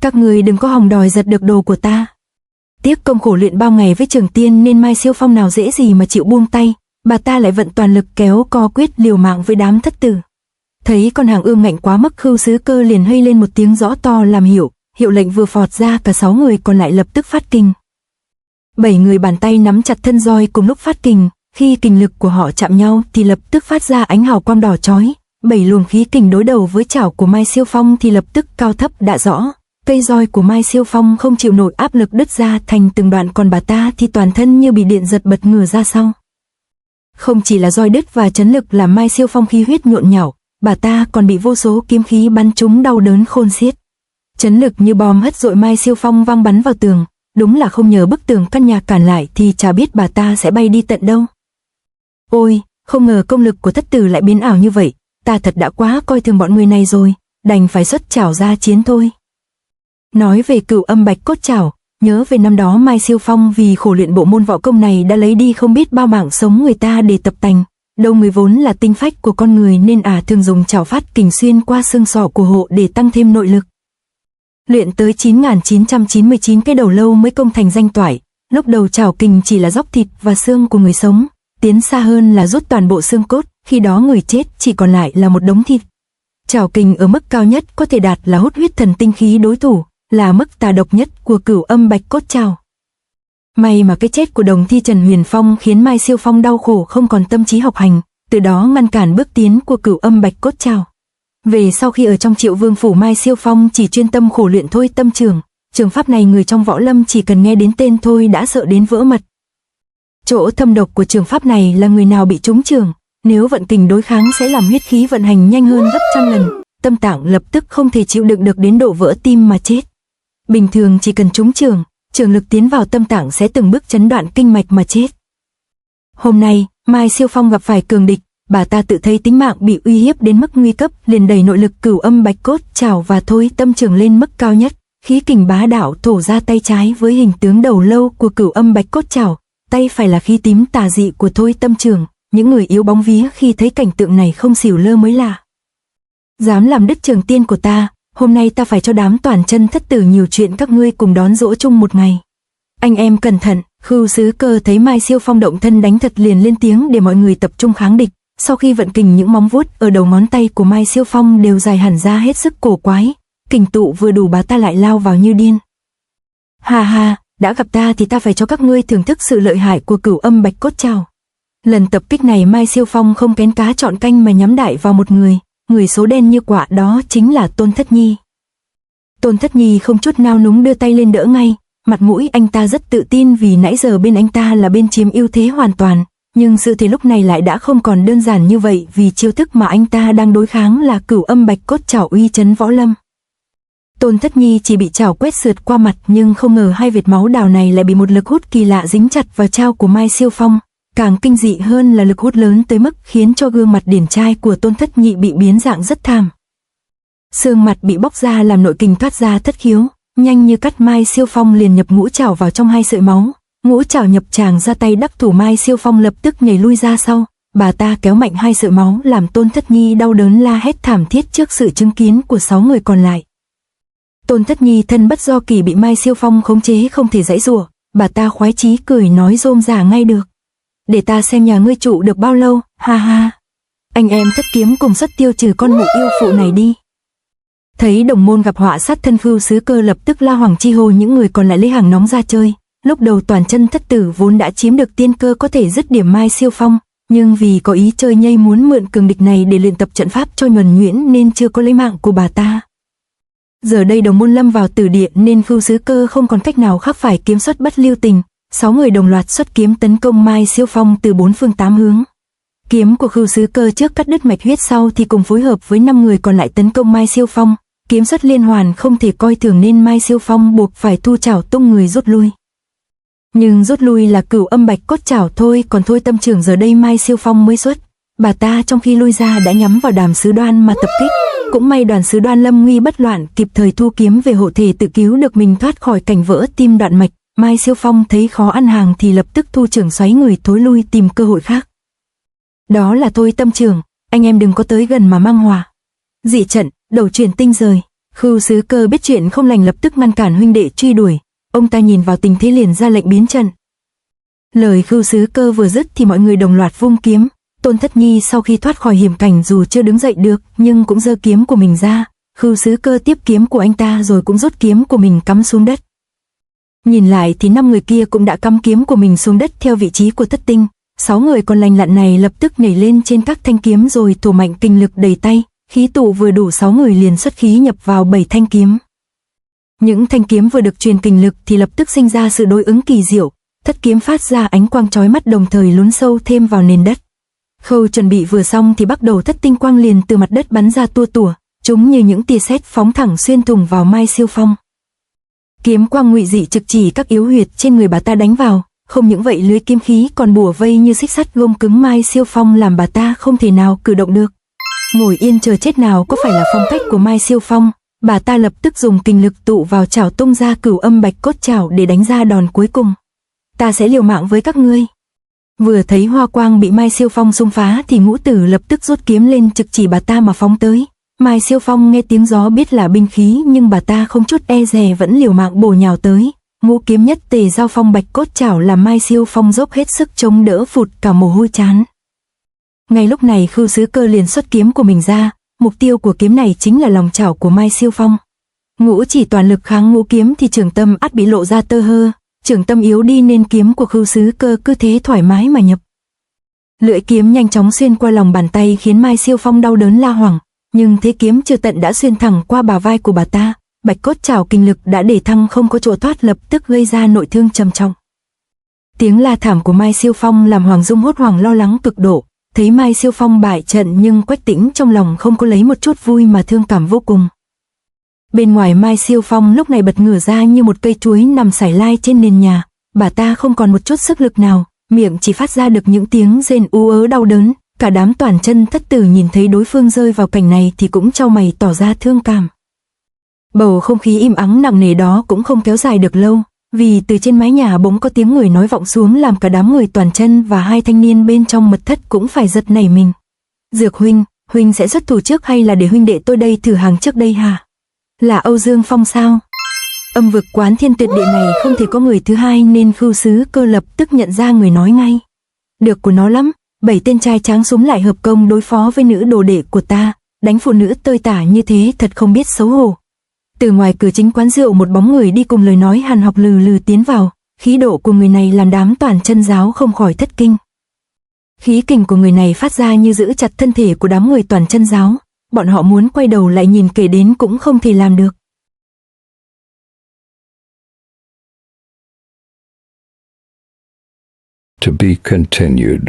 Các người đừng có hòng đòi giật được đồ của ta. Tiếc công khổ luyện bao ngày với Trường Tiên nên Mai Siêu Phong nào dễ gì mà chịu buông tay, bà ta lại vận toàn lực kéo co quyết liều mạng với đám thất tử. Thấy con hàng ương ngạnh quá mức, Khưu Sứ Cơ liền hây lên một tiếng rõ to làm hiệu lệnh vừa phọt ra, cả 6 người còn lại lập tức phát kình. 7 người bàn tay nắm chặt thân roi cùng lúc phát kình, khi kình lực của họ chạm nhau thì lập tức phát ra ánh hào quang đỏ chói. 7 luồng khí kình đối đầu với chảo của Mai Siêu Phong thì lập tức cao thấp đã rõ. Cây roi của Mai Siêu Phong không chịu nổi áp lực đứt ra thành từng đoạn, còn bà ta thì toàn thân như bị điện giật bật ngửa ra sau. Không chỉ là roi đứt và chấn lực làm Mai Siêu Phong khí huyết nhộn nhạo, bà ta còn bị vô số kiếm khí bắn trúng đau đớn khôn xiết. Chấn lực như bom hất dội Mai Siêu Phong văng bắn vào tường, đúng là không nhờ bức tường căn nhà cản lại thì chả biết bà ta sẽ bay đi tận đâu. Ôi, không ngờ công lực của thất tử lại biến ảo như vậy, ta thật đã quá coi thường bọn người này rồi, đành phải xuất chảo ra chiến thôi. Nói về Cửu Âm Bạch Cốt Chảo, nhớ về năm đó Mai Siêu Phong vì khổ luyện bộ môn võ công này đã lấy đi không biết bao mạng sống người ta để tập tành. Đầu người vốn là tinh phách của con người nên thường dùng chảo phát kình xuyên qua xương sọ của hộ để tăng thêm nội lực. Luyện tới 9.999 cái đầu lâu mới công thành danh toại. Lúc đầu chảo kình chỉ là róc thịt và xương của người sống, tiến xa hơn là rút toàn bộ xương cốt, khi đó người chết chỉ còn lại là một đống thịt. Chảo kình ở mức cao nhất có thể đạt là hút huyết thần tinh khí đối thủ, là mức tà độc nhất của Cửu Âm Bạch Cốt Chảo. May mà cái chết của đồng thi Trần Huyền Phong khiến Mai Siêu Phong đau khổ không còn tâm trí học hành, từ đó ngăn cản bước tiến của Cửu Âm Bạch Cốt Chảo. Về sau khi ở trong Triệu Vương phủ, Mai Siêu Phong chỉ chuyên tâm khổ luyện thôi tâm trường. Trường pháp này người trong võ lâm chỉ cần nghe đến tên thôi đã sợ đến vỡ mật. Chỗ thâm độc của trường pháp này là người nào bị trúng trường, nếu vận kình đối kháng sẽ làm huyết khí vận hành nhanh hơn gấp trăm lần, tâm tạng lập tức không thể chịu đựng được đến độ vỡ tim mà chết. Bình thường chỉ cần trúng trường lực tiến vào tâm tạng sẽ từng bước chấn đoạn kinh mạch mà chết. Hôm nay, Mai Siêu Phong gặp phải cường địch, bà ta tự thấy tính mạng bị uy hiếp đến mức nguy cấp, liền đẩy nội lực Cửu Âm Bạch Cốt Chảo và thôi tâm trường lên mức cao nhất, khí kình bá đạo thổ ra tay trái với hình tướng đầu lâu của Cửu Âm Bạch Cốt Chảo, tay phải là khí tím tà dị của thôi tâm trường. Những người yếu bóng vía khi thấy cảnh tượng này không xỉu lơ mới lạ. Dám làm đứt Trường Tiên của ta, hôm nay ta phải cho đám toàn chân thất tử nhiều chuyện, các ngươi cùng đón dỗ chung một ngày. Anh em cẩn thận. Khưu Sứ Cơ thấy Mai Siêu Phong động thân đánh thật liền lên tiếng để mọi người tập trung kháng địch. Sau khi vận kình, những móng vuốt ở đầu ngón tay của Mai Siêu Phong đều dài hẳn ra hết sức cổ quái, kình tụ vừa đủ bà ta lại lao vào như điên. Ha ha, đã gặp ta thì ta phải cho các ngươi thưởng thức sự lợi hại của Cửu Âm Bạch Cốt Chảo. Lần tập kích này Mai Siêu Phong không kén cá chọn canh mà nhắm đại vào một người số đen như quả, đó chính là Tôn Thất Nhi. Tôn Thất Nhi không chút nao núng đưa tay lên đỡ ngay, mặt mũi anh ta rất tự tin vì nãy giờ bên anh ta là bên chiếm ưu thế hoàn toàn, nhưng sự thì lúc này lại đã không còn đơn giản như vậy, vì chiêu thức mà anh ta đang đối kháng là Cửu Âm Bạch Cốt Chảo uy chấn võ lâm. Tôn Thất Nhi chỉ bị chảo quét sượt qua mặt, nhưng không ngờ hai vệt máu đào này lại bị một lực hút kỳ lạ dính chặt vào trao của Mai Siêu Phong. Càng kinh dị hơn là lực hút lớn tới mức khiến cho gương mặt điển trai của Tôn Thất Nhi bị biến dạng rất thảm. Xương mặt bị bóc ra làm nội kình thoát ra thất khiếu, nhanh như cắt Mai Siêu Phong liền nhập ngũ chảo vào trong hai sợi máu. Ngũ chảo nhập tràng ra tay đắc thủ, Mai Siêu Phong lập tức nhảy lui ra sau, bà ta kéo mạnh hai sợi máu làm Tôn Thất Nhi đau đớn la hét thảm thiết trước sự chứng kiến của 6 người còn lại. Tôn Thất Nhi thân bất do kỳ bị Mai Siêu Phong khống chế không thể giãy giụa, bà ta khoái chí cười nói rôm rả ngay được. Để ta xem nhà ngươi trụ được bao lâu, ha ha. Anh em thất kiếm cùng xuất tiêu trừ con mụ yêu phụ này đi. Thấy đồng môn gặp họa sát thân, Khưu Sứ Cơ lập tức la hoảng chi hô những người còn lại lấy hàng nóng ra chơi. Lúc đầu toàn chân thất tử vốn đã chiếm được tiên cơ có thể dứt điểm Mai Siêu Phong, nhưng vì có ý chơi nhây muốn mượn cường địch này để luyện tập trận pháp cho nhuần nhuyễn nên chưa có lấy mạng của bà ta. Giờ đây đồng môn lâm vào tử địa nên Khưu Sứ Cơ không còn cách nào khác phải kiếm xuất bất lưu tình. 6 người đồng loạt xuất kiếm tấn công Mai Siêu Phong từ 4 phương 8 hướng. Kiếm của Khưu Sứ Cơ trước cắt đứt mạch huyết, sau thì cùng phối hợp với 5 người còn lại tấn công Mai Siêu Phong. Kiếm xuất liên hoàn không thể coi thường nên Mai Siêu Phong buộc phải thu chảo tung người rút lui. Nhưng rút lui là Cửu Âm Bạch Cốt Chảo thôi, còn thôi tâm trường giờ đây Mai Siêu Phong mới xuất. Bà ta trong khi lui ra đã nhắm vào Đàm Sứ Đoan mà tập kích. Cũng may Đoàn Sứ Đoan lâm nguy bất loạn, kịp thời thu kiếm về hộ thể tự cứu được mình thoát khỏi cảnh vỡ tim đoạn mạch. Mai Siêu Phong thấy khó ăn hàng thì lập tức thu trưởng xoáy người thối lui tìm cơ hội khác. Đó là thôi tâm trường, anh em đừng có tới gần mà mang họa. Dị trận, đầu truyền tinh rời. Khưu sứ cơ biết chuyện không lành lập tức ngăn cản huynh đệ truy đuổi, ông ta nhìn vào tình thế liền ra lệnh biến trận. Lời Khưu sứ cơ vừa dứt thì mọi người đồng loạt vung kiếm. Tôn Thất Nhi sau khi thoát khỏi hiểm cảnh dù chưa đứng dậy được nhưng cũng giơ kiếm của mình ra. Khưu sứ cơ tiếp kiếm của anh ta rồi cũng rút kiếm của mình cắm xuống đất. Nhìn lại thì 5 người kia cũng đã cắm kiếm của mình xuống đất theo vị trí của Thất Tinh. 6 người còn lành lặn này lập tức nhảy lên trên các thanh kiếm rồi thổ mạnh kinh lực đầy tay. Khí tụ vừa đủ 6 người liền xuất khí nhập vào 7 thanh kiếm. Những thanh kiếm vừa được truyền kinh lực thì lập tức sinh ra sự đối ứng kỳ diệu. Thất kiếm phát ra ánh quang chói mắt đồng thời lún sâu thêm vào nền đất. Khâu chuẩn bị vừa xong thì bắt đầu thất tinh quang liền từ mặt đất bắn ra tua tủa, chúng như những tia sét phóng thẳng xuyên thủng vào Mai Siêu Phong. Kiếm quang ngụy dị trực chỉ các yếu huyệt trên người bà ta đánh vào, không những vậy lưới kiếm khí còn bủa vây như xích sắt gông cứng Mai Siêu Phong làm bà ta không thể nào cử động được. Ngồi yên chờ chết nào có phải là phong cách của Mai Siêu Phong, bà ta lập tức dùng kinh lực tụ vào chảo tung ra Cửu Âm Bạch Cốt chảo để đánh ra đòn cuối cùng. Ta sẽ liều mạng với các ngươi. Vừa thấy hoa quang bị Mai Siêu Phong xung phá thì Ngũ Tử lập tức rút kiếm lên trực chỉ bà ta mà phóng tới. Mai Siêu Phong nghe tiếng gió biết là binh khí nhưng bà ta không chút e dè vẫn liều mạng bổ nhào tới. Ngũ kiếm nhất tề giao phong bạch cốt chảo làm Mai Siêu Phong dốc hết sức chống đỡ phụt cả mồ hôi trán. Ngay lúc này Khưu sứ cơ liền xuất kiếm của mình ra, mục tiêu của kiếm này chính là lòng chảo của Mai Siêu Phong. Ngũ chỉ toàn lực kháng ngũ kiếm thì trường tâm ắt bị lộ ra tơ hơ. Trường tâm yếu đi nên kiếm của Khưu sứ cơ cứ thế thoải mái mà nhập. Lưỡi kiếm nhanh chóng xuyên qua lòng bàn tay khiến Mai Siêu Phong đau đớn la hoảng, nhưng thế kiếm chưa tận đã xuyên thẳng qua bả vai của bà ta. Bạch cốt chảo kinh lực đã để thăng không có chỗ thoát lập tức gây ra nội thương trầm trọng. Tiếng la thảm của Mai Siêu Phong làm Hoàng Dung hốt hoảng lo lắng cực độ, thấy Mai Siêu Phong bại trận nhưng Quách Tĩnh trong lòng không có lấy một chút vui mà thương cảm vô cùng. Bên ngoài Mai Siêu Phong lúc này bật ngửa ra như một cây chuối nằm sải lai trên nền nhà, bà ta không còn một chút sức lực nào, miệng chỉ phát ra được những tiếng rên ú ớ đau đớn. Cả đám toàn chân thất tử nhìn thấy đối phương rơi vào cảnh này thì cũng chau mày tỏ ra thương cảm. Bầu không khí im ắng nặng nề đó cũng không kéo dài được lâu, vì từ trên mái nhà bỗng có tiếng người nói vọng xuống làm cả đám người toàn chân và hai thanh niên bên trong mật thất cũng phải giật nảy mình. Dược huynh sẽ xuất thủ trước hay là để huynh đệ tôi đây thử hàng trước đây hả? Là Âu Dương Phong sao? Âm vực Quán Thiên Tuyệt Địa này không thể có người thứ hai nên Khưu sứ cơ lập tức nhận ra người nói ngay. Được của nó lắm, 7 tên trai tráng súng lại hợp công đối phó với nữ đồ đệ của ta, đánh phụ nữ tơi tả như thế thật không biết xấu hổ. Từ ngoài cửa chính quán rượu một bóng người đi cùng lời nói hàn học lừ lừ tiến vào, khí độ của người này làm đám toàn chân giáo không khỏi thất kinh. Khí kình của người này phát ra như giữ chặt thân thể của đám người toàn chân giáo, bọn họ muốn quay đầu lại nhìn kể đến cũng không thể làm được. To be continued.